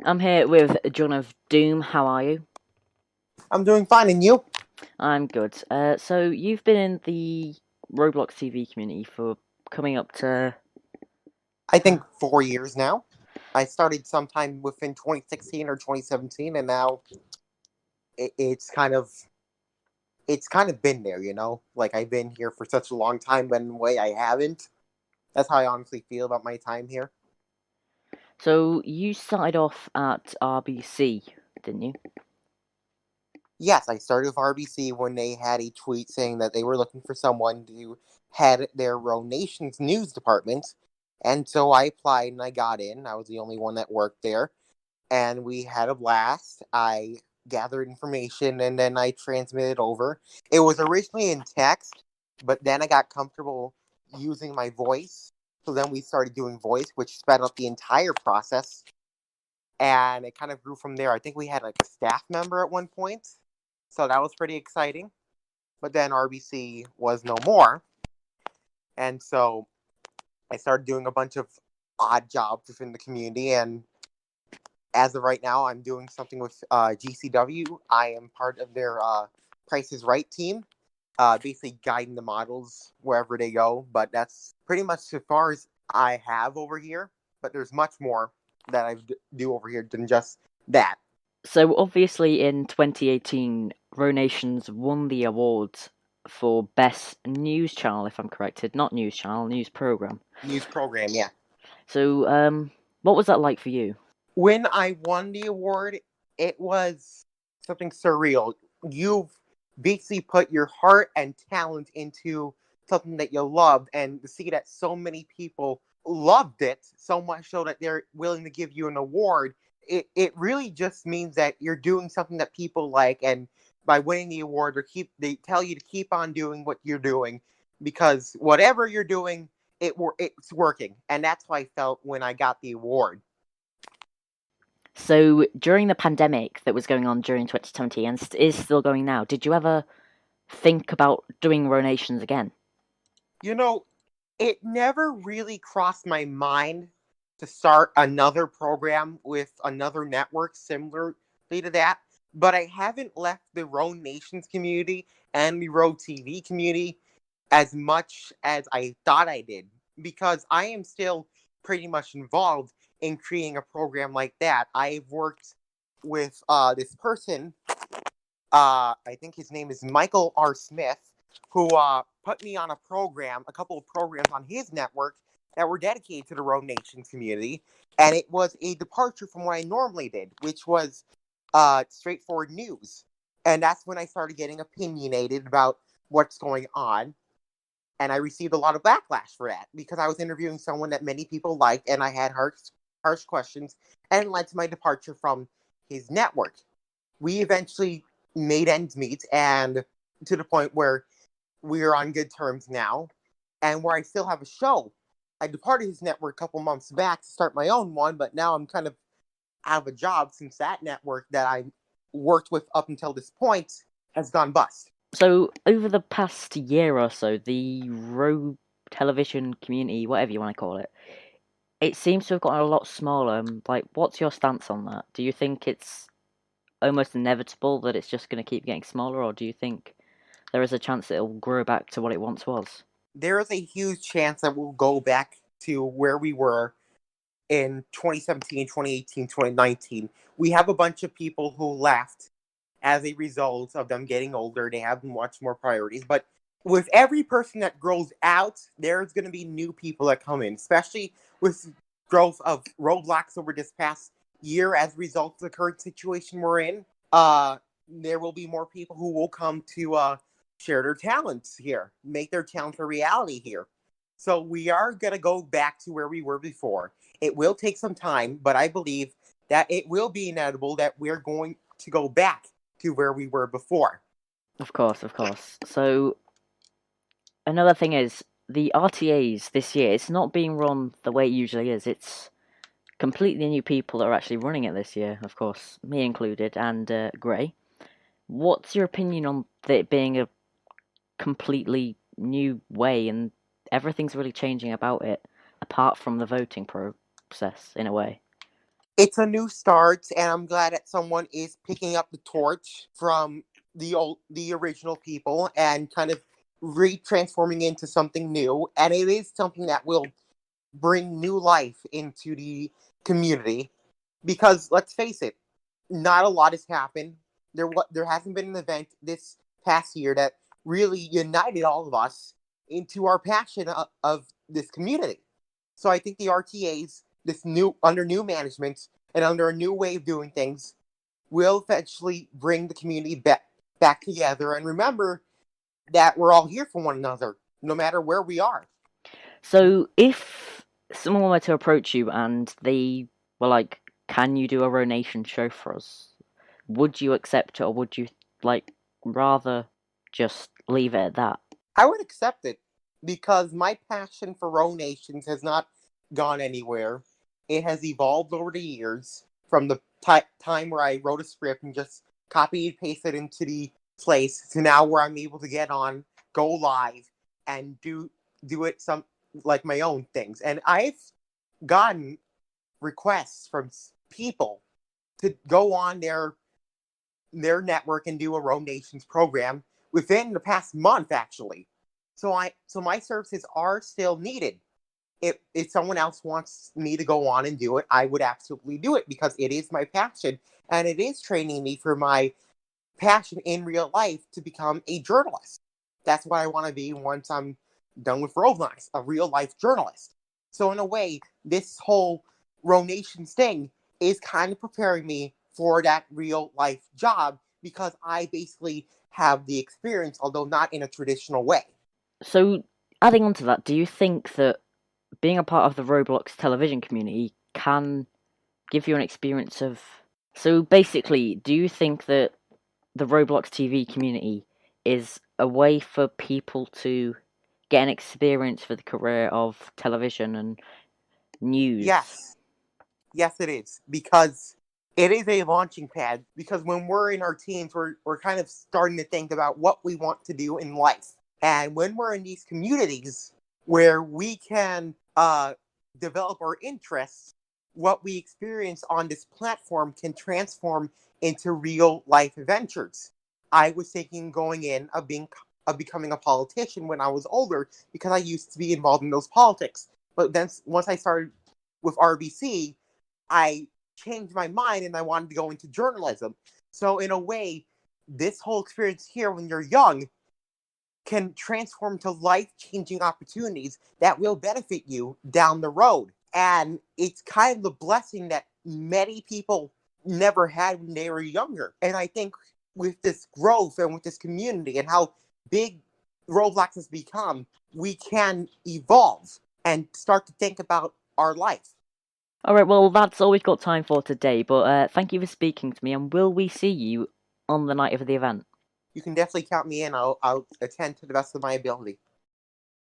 I'm here with John of Doom. How are you? I'm doing fine, and you? I'm good. So you've been in the Roblox TV community for coming up to. I think 4 years now. I started sometime within 2016 or 2017, and now it, it's kind of it's kind of been there, you know. Like I've been here for such a long time, but in a way I haven't. That's how I honestly feel about my time here. So you started off at RBC, didn't you? Yes, I started with RBC when they had a tweet saying that they were looking for someone to head their Row Nations news department, and so I applied and I got in. I was the only one that worked there, and we had a blast. I gathered information and then I transmitted over. It was originally in text, but then I got comfortable using my voice. So then we started doing voice, which sped up the entire process. And it kind of grew from there. I think we had like a staff member at one point. So that was pretty exciting. But then RBC was no more. And so I started doing a bunch of odd jobs within the community. And as of right now, I'm doing something with GCW. I am part of their Price is Right team, basically guiding the models wherever they go. But that's pretty much as far as I have over here. But there's much more that do over here than just that. So obviously in 2018, Nations won the award for best news channel, if I'm corrected. Not news channel, news program. News program, yeah. So what was that like for you? When I won the award, it was something surreal. You've basically put your heart and talent into something that you loved, and to see that so many people loved it so much so that they're willing to give you an award, it really just means that you're doing something that people like, and by winning the award, they tell you to keep on doing what you're doing because whatever you're doing, it's working, and that's how I felt when I got the award. So during the pandemic that was going on during 2020 and is still going now, did you ever think about doing Ronations again? You know, it never really crossed my mind to start another program with another network similarly to that, but I haven't left the Row Nations community and the Row TV community as much as I thought I did because I am still pretty much involved in creating a program like that. I've worked with this person, I think his name is Michael R. Smith, who put me on a couple of programs on his network that were dedicated to the Road Nations community, and it was a departure from what I normally did, which was straightforward news. And that's when I started getting opinionated about what's going on, and I received a lot of backlash for that because I was interviewing someone that many people liked, and I had harsh questions, and it led to my departure from his network. We eventually made ends meet, and to the point where we are on good terms now, and where I still have a show. I departed his network a couple months back to start my own one, but now I'm kind of out of a job since that network that I worked with up until this point has gone bust. So over the past year or so, the Rogue television community, whatever you want to call it, it seems to have gotten a lot smaller. Like, what's your stance on that? Do you think it's almost inevitable that it's just going to keep getting smaller, or do you think there is a chance that it'll grow back to what it once was? There is a huge chance that we'll go back to where we were in 2017, 2018, 2019. We have a bunch of people who left as a result of them getting older. They have much more priorities. But with every person that grows out, there's going to be new people that come in, especially with growth of Roblox over this past year as a result of the current situation we're in. There will be more people who will come to share their talents here, make their talents a reality here. So we are going to go back to where we were before. It will take some time, but I believe that it will be inevitable that we're going to go back to where we were before. Of course, of course. So another thing is the RTAs this year. It's not being run the way it usually is. It's completely new people that are actually running it this year. Of course, me included, and Gray. What's your opinion on it being a completely new way and everything's really changing about it, apart from the voting process in a way? It's a new start, and I'm glad that someone is picking up the torch from the original people and kind of re-transforming into something new. And it is something that will bring new life into the community. Because let's face it, not a lot has happened. There hasn't been an event this past year that really united all of us into our passion of this community. So I think the RTAs, this new under new management and under a new way of doing things, will eventually bring the community back together. And remember that we're all here for one another, no matter where we are. So if someone were to approach you and they were like, "Can you do a Ronation show for us?" Would you accept it, or would you like rather just leave it at that? I would accept it because my passion for Ronations has not gone anywhere. It has evolved over the years from the time where I wrote a script and just copied and pasted into the place to now where I'm able to get on, go live, and do it some like my own things. And I've gotten requests from people to go on their network and do a Ronations program within the past month, actually. So my services are still needed. If someone else wants me to go on and do it, I would absolutely do it because it is my passion and it is training me for my passion in real life to become a journalist. That's what I want to be once I'm done with Roblox, a real life journalist. So in a way, this whole Ronations thing is kind of preparing me for that real life job because I basically have the experience, although not in a traditional way. So, adding on to that, do you think that being a part of the Roblox television community can give you an experience of. So, basically, do you think that the Roblox TV community is a way for people to get an experience for the career of television and news? Yes, yes, it is because it is a launching pad. Because when we're in our teens, we're kind of starting to think about what we want to do in life. And when we're in these communities where we can develop our interests, what we experience on this platform can transform into real life adventures. I was thinking going in of becoming a politician when I was older because I used to be involved in those politics. But then once I started with RBC, I changed my mind and I wanted to go into journalism. So in a way, this whole experience here when you're young can transform to life-changing opportunities that will benefit you down the road. And it's kind of the blessing that many people never had when they were younger. And I think with this growth and with this community and how big Roblox has become, we can evolve and start to think about our life. Alright, well, that's all we've got time for today, but thank you for speaking to me, and will we see you on the night of the event? You can definitely count me in. I'll attend to the best of my ability.